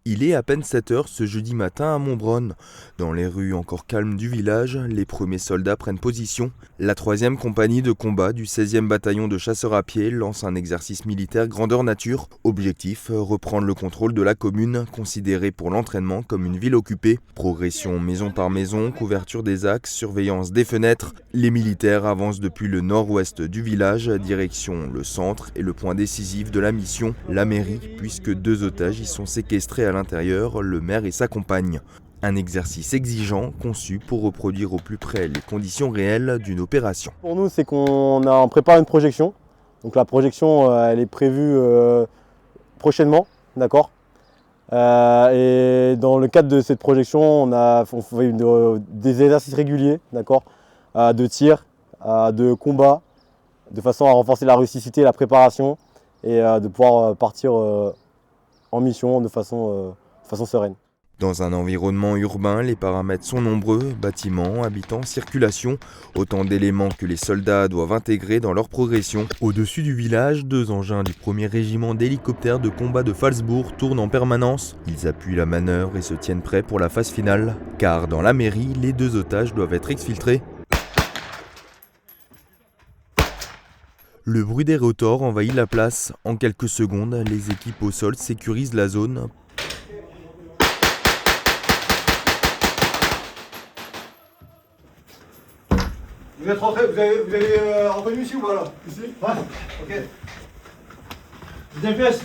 Il est à peine 7 heures ce jeudi matin à Montbronne. Dans les rues encore calmes du village, les premiers soldats prennent position. La 3e compagnie de combat du 16e bataillon de chasseurs à pied lance un exercice militaire grandeur nature. Objectif, reprendre le contrôle de la commune, considérée pour l'entraînement comme une ville occupée. Progression maison par maison, couverture des axes, surveillance des fenêtres. Les militaires avancent depuis le nord-ouest du village, direction le centre et le point décisif de la mission, la mairie, puisque 2 otages y sont séquestrés à l'intérieur, le maire et sa compagne. Un exercice exigeant conçu pour reproduire au plus près les conditions réelles d'une opération. Pour nous, c'est qu'on prépare une projection. Donc la projection, elle est prévue prochainement, d'accord. Et dans le cadre de cette projection, on fait des exercices réguliers, d'accord, de tir, de combat, de façon à renforcer la rusticité, la préparation et de pouvoir partir en mission de façon sereine. Dans un environnement urbain, les paramètres sont nombreux, bâtiments, habitants, circulation, autant d'éléments que les soldats doivent intégrer dans leur progression. Au-dessus du village, 2 engins du 1er régiment d'hélicoptères de combat de Phalsbourg tournent en permanence. Ils appuient la manœuvre et se tiennent prêts pour la phase finale, car dans la mairie, les 2 otages doivent être exfiltrés. Le bruit des rotors envahit la place. En quelques secondes, les équipes au sol sécurisent la zone. Vous êtes rentré, vous avez reconnu ici ou pas là? Ici? Ouais, ok. Deuxième pièce.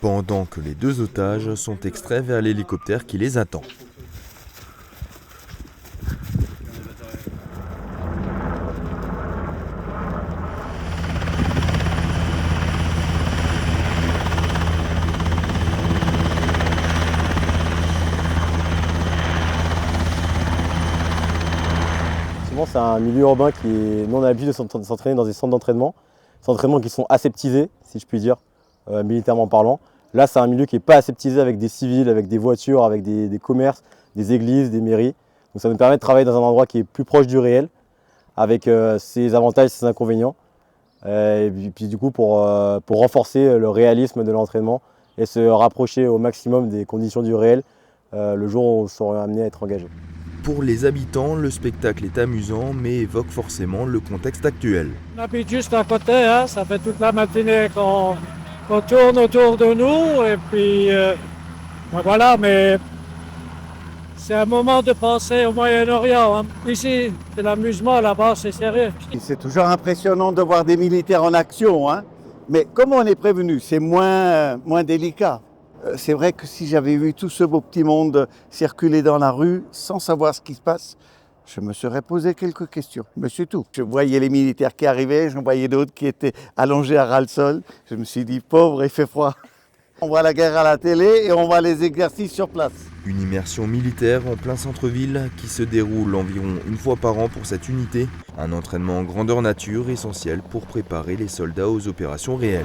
Pendant que les 2 otages sont extraits vers l'hélicoptère qui les attend. C'est un milieu urbain qui est non habitué de s'entraîner dans des centres d'entraînement. Des entraînements qui sont aseptisés, si je puis dire, militairement parlant. Là, c'est un milieu qui n'est pas aseptisé avec des civils, avec des voitures, avec des commerces, des églises, des mairies. Donc ça nous permet de travailler dans un endroit qui est plus proche du réel, avec ses avantages et ses inconvénients. Et puis du coup, pour renforcer le réalisme de l'entraînement et se rapprocher au maximum des conditions du réel, le jour où on sera amené à être engagé. Pour les habitants, le spectacle est amusant, mais évoque forcément le contexte actuel. On habite juste à côté, hein, ça fait toute la matinée qu'on tourne autour de nous, et puis voilà, mais c'est un moment de penser au Moyen-Orient. Hein. Ici, c'est l'amusement, là-bas, c'est sérieux. C'est toujours impressionnant de voir des militaires en action, hein. Mais comme on est prévenu, c'est moins délicat. C'est vrai que si j'avais vu tout ce beau petit monde circuler dans la rue sans savoir ce qui se passe, je me serais posé quelques questions, mais c'est tout. Je voyais les militaires qui arrivaient, j'en voyais d'autres qui étaient allongés à ras-le-sol. Je me suis dit, pauvre, il fait froid. On voit la guerre à la télé et on voit les exercices sur place. Une immersion militaire en plein centre-ville qui se déroule environ 1 fois par an pour cette unité. Un entraînement en grandeur nature essentiel pour préparer les soldats aux opérations réelles.